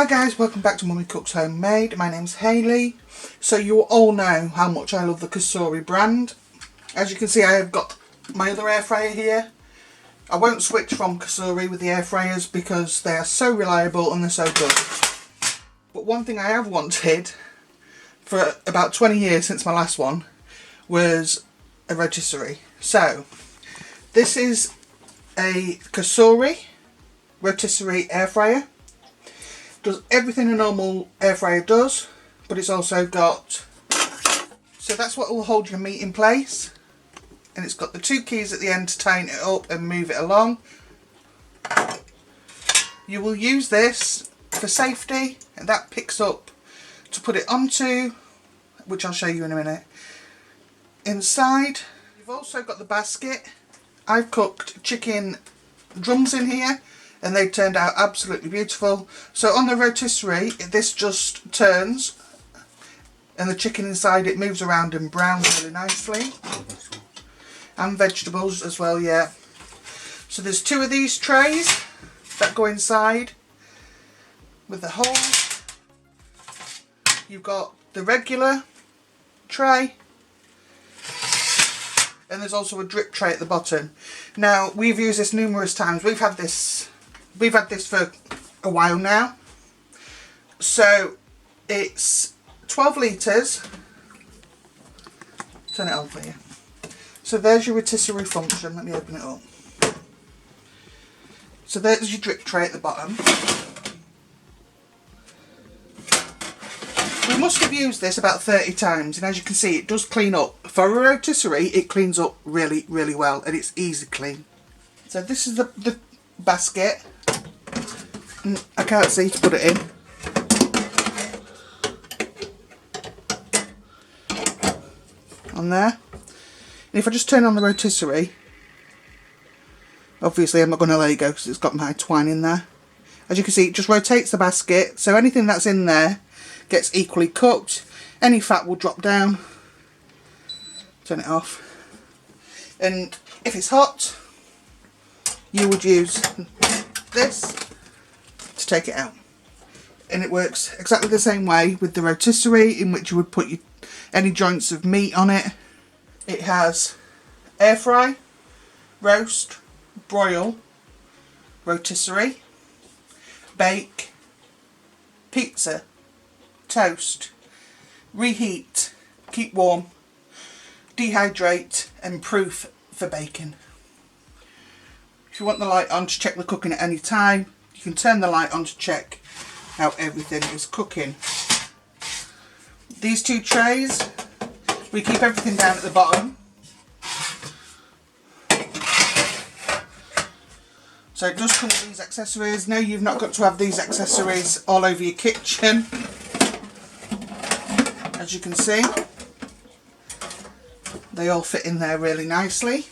Hi guys, welcome back to Mummy Cooks Homemade. My name's Hayley. So you all know how much I love the COSORI brand. As you can see, I have got my other air fryer here. I won't switch from COSORI with the air fryers because they are so reliable and they're so good. But one thing I have wanted for about 20 years since my last one was a rotisserie. So this is a COSORI Rotisserie Air Fryer. Does everything a normal air fryer does, but it's also got, so that's what will hold your meat in place, and it's got the two keys at the end to tighten it up and move it along. You will use this for safety, and that picks up to put it onto, which I'll show you in a minute. Inside you've also got the basket. I've cooked chicken drums in here and they turned out absolutely beautiful. So on the rotisserie, this just turns and the chicken inside it moves around and browns really nicely. And vegetables as well, yeah. So there's two of these trays that go inside with the holes. You've got the regular tray and there's also a drip tray at the bottom. Now we've used this numerous times. We've had this for a while now. So it's 12 litres. Turn it on for you. So there's your rotisserie function. Let me open it up. So there's your drip tray at the bottom. We must have used this about 30 times, and as you can see it does clean up. For a rotisserie it cleans up really well and it's easy clean. So this is the basket. I can't see to put it in. On there. And if I just turn on the rotisserie, obviously I'm not going to let it go because it's got my twine in there. As you can see, it just rotates the basket, so anything that's in there gets equally cooked. Any fat will drop down. Turn it off. And if it's hot, you would use this to take it out. And it works exactly the same way with the rotisserie, in which you would put any joints of meat on it. It has air fry, roast, broil, rotisserie, bake, pizza, toast, reheat, keep warm, dehydrate and proof for baking. If you want the light on to check the cooking at any time, you can turn the light on to check how everything is cooking. These two trays, we keep everything down at the bottom. So it does come with these accessories. No, you've not got to have these accessories all over your kitchen. As you can see, they all fit in there really nicely.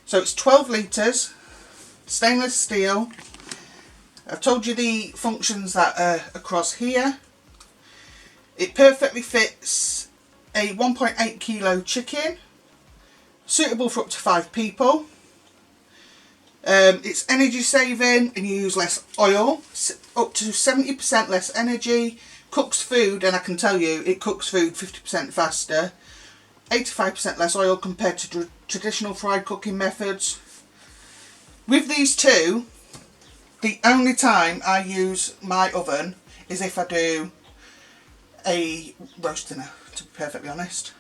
So it's 12 litres, stainless steel. I've told you the functions that are across here. It perfectly fits a 1.8 kilo chicken, suitable for up to 5 people. It's energy saving and you use less oil, up to 70% less energy. Cooks food, and I can tell you it cooks food 50% faster. 85% less oil compared to traditional fried cooking methods. With these two, the only time I use my oven is if I do a roast dinner, to be perfectly honest.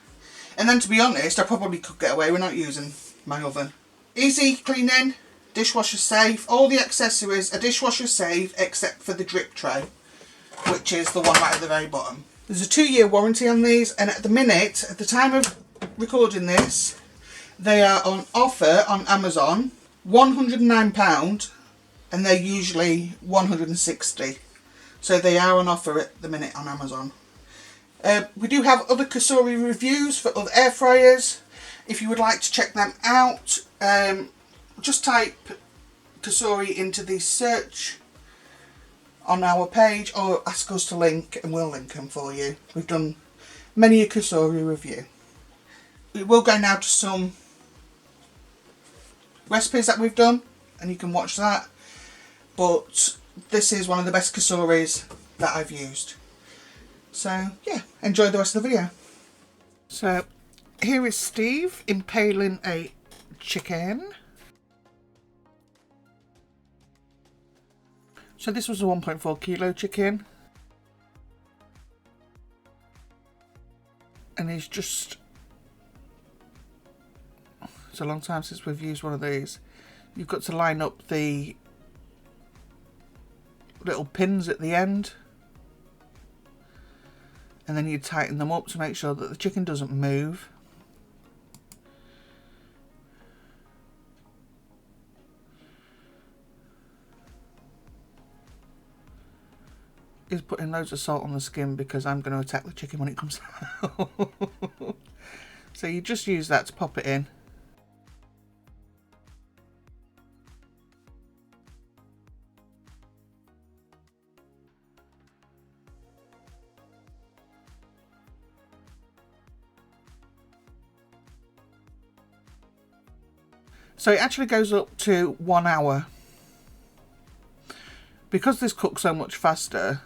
And then to be honest, I probably could get away with not using my oven. Easy cleaning, dishwasher safe, all the accessories are dishwasher safe except for the drip tray, which is the one right at the very bottom. There's a 2-year warranty on these, and at the minute, at the time of recording this, they are on offer on Amazon, £109, and they're usually £160. So they are on offer at the minute on Amazon. We do have other COSORI reviews for other air fryers. If you would like to check them out, just type COSORI into the search on our page or ask us to link and we'll link them for you. We've done many a COSORI review. We will go now to some recipes that we've done and you can watch that. But this is one of the best COSORIs that I've used. So yeah, enjoy the rest of the video. So here is Steve impaling a chicken. So this was a 1.4 kilo chicken. And he's just... It's a long time since we've used one of these. You've got to line up the little pins at the end. And then you tighten them up to make sure that the chicken doesn't move. He's putting loads of salt on the skin because I'm going to attack the chicken when it comes out. So you just use that to pop it in. So it actually goes up to 1 hour. Because this cooks so much faster,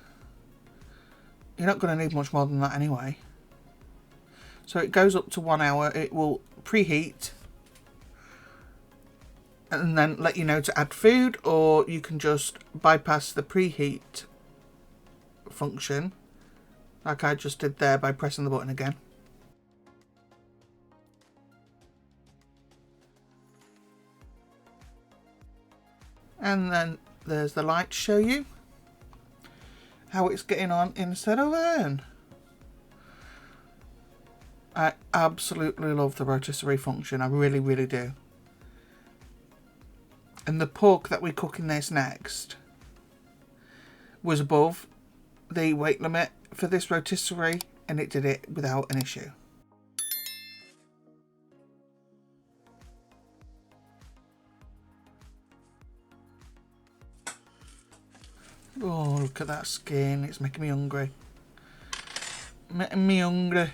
you're not going to need much more than that anyway. So it goes up to 1 hour. It will preheat and then let you know to add food, or you can just bypass the preheat function like I just did there by pressing the button again. And then there's the light to show you how it's getting on inside of oven. I absolutely love the rotisserie function. I really, really do. And the pork that we cook in this next was above the weight limit for this rotisserie, and it did it without an issue. Oh, look at that skin. It's making me hungry. Making me hungry.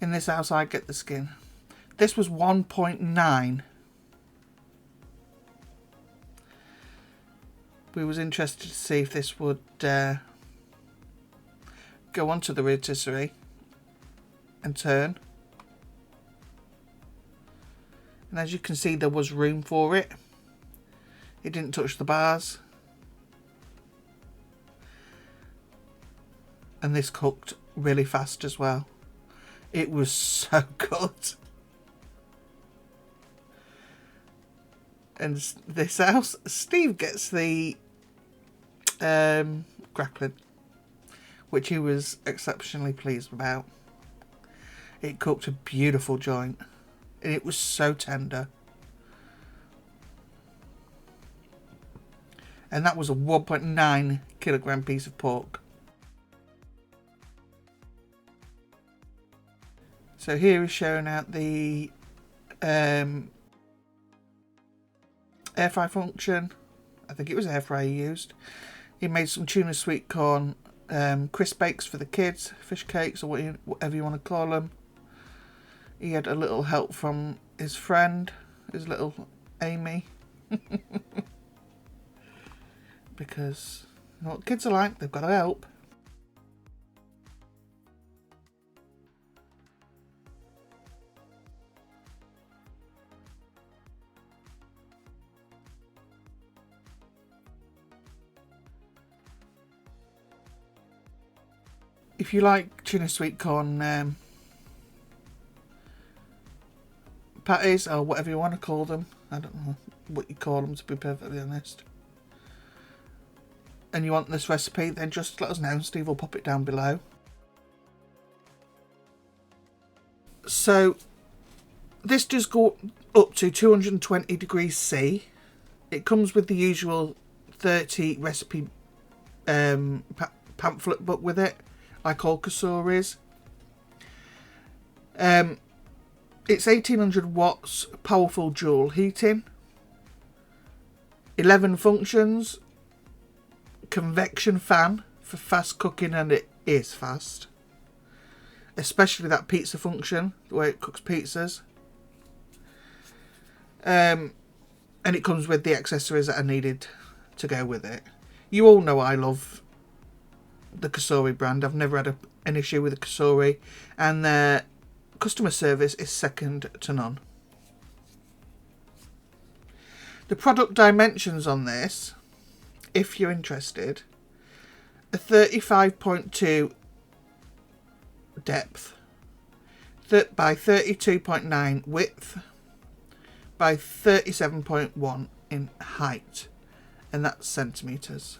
In this house, I get the skin. This was 1.9. We was interested to see if this would go onto the rotisserie and turn. And as you can see, there was room for it. It didn't touch the bars. And this cooked really fast as well. It was so good. And this house, Steve gets the grappling, which he was exceptionally pleased about. It cooked a beautiful joint. And it was so tender. And that was a 1.9 kilogram piece of pork. So here is showing out the air fry function. I think it was air fryer used. He made some tuna sweet corn crisp bakes for the kids, fish cakes or whatever you want to call them. He had a little help from his friend, his little Amy. Because you know what kids are like, they've got to help. If you like tuna sweet corn patties, or whatever you want to call them, I don't know what you call them to be perfectly honest, and you want this recipe, then just let us know. Steve will pop it down below. So this does go up to 220 degrees C. It comes with the usual 30 recipe pamphlet book with it, like all COSORIs. It's 1800 watts, powerful dual heating, 11 functions, convection fan for fast cooking, and it is fast, especially that pizza function, the way it cooks pizzas. And it comes with the accessories that I needed to go with it. You all know I love the COSORI brand. I've never had an issue with the COSORI, and their customer service is second to none. The product dimensions on this, if you're interested, are 35.2 depth by 32.9 width by 37.1 in height, and that's centimetres.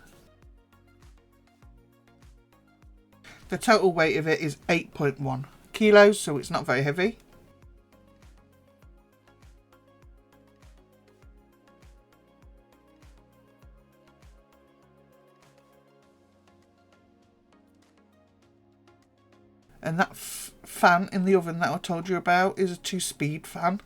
The total weight of it is 8.1 kilos, so it's not very heavy. And that fan in the oven that I told you about is a 2-speed fan.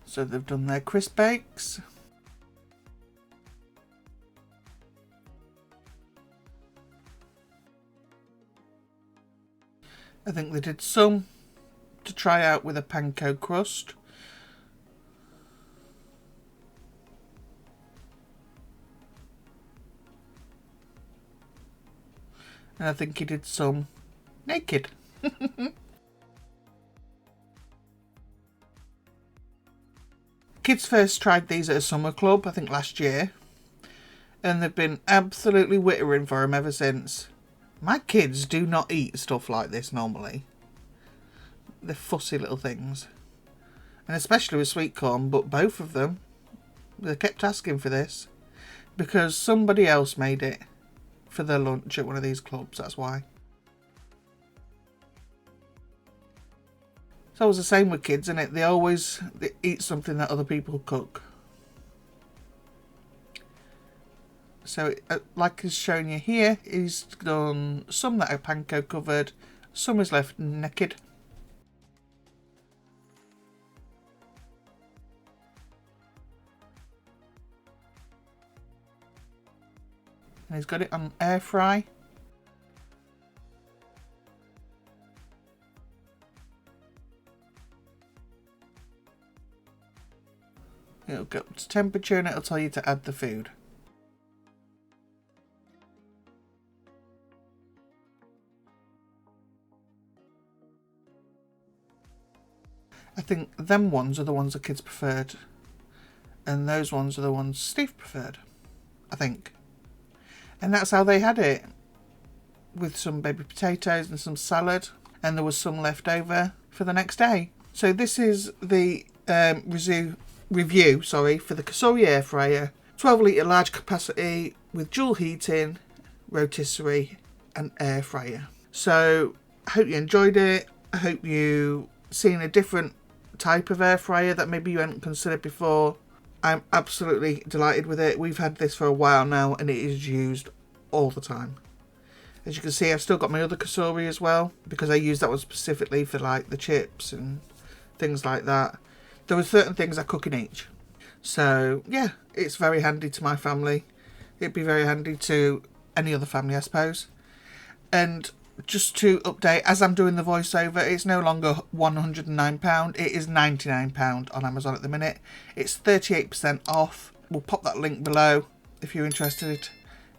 So they've done their crisp bakes. I think they did some to try out with a panko crust. And I think he did some naked. Kids first tried these at a summer club, I think last year, and they've been absolutely wittering for them ever since. My kids do not eat stuff like this normally. They're fussy little things, and especially with sweet corn, but both of them, they kept asking for this because somebody else made it for their lunch at one of these clubs, that's why. It's always the same with kids, isn't it? They eat something that other people cook. So, like he's shown you here, he's done some that are panko covered, some is left naked. And he's got it on air fry. It'll go up to temperature and it'll tell you to add the food. I think them ones are the ones the kids preferred, and those ones are the ones Steve preferred, I think. And that's how they had it, with some baby potatoes and some salad, and there was some left over for the next day. So this is the review for the COSORI Air Fryer, 12 litre large capacity with dual heating, rotisserie and air fryer. So I hope you enjoyed it. I hope you seen a different type of air fryer that maybe you hadn't considered before. I'm absolutely delighted with it. We've had this for a while now and it is used all the time. As you can see, I've still got my other COSORI as well, because I use that one specifically for like the chips and things like that. There were certain things I cook in each. So yeah, it's very handy to my family. It'd be very handy to any other family, I suppose. And just to update, as I'm doing the voiceover, it's no longer £109, it is £99 on Amazon at the minute. It's 38% off. We'll pop that link below if you're interested,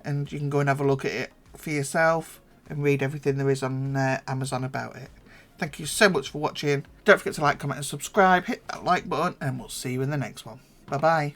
and you can go and have a look at it for yourself and read everything there is on Amazon about it. Thank you so much for watching. Don't forget to like, comment and subscribe. Hit that like button and we'll see you in the next one. Bye bye.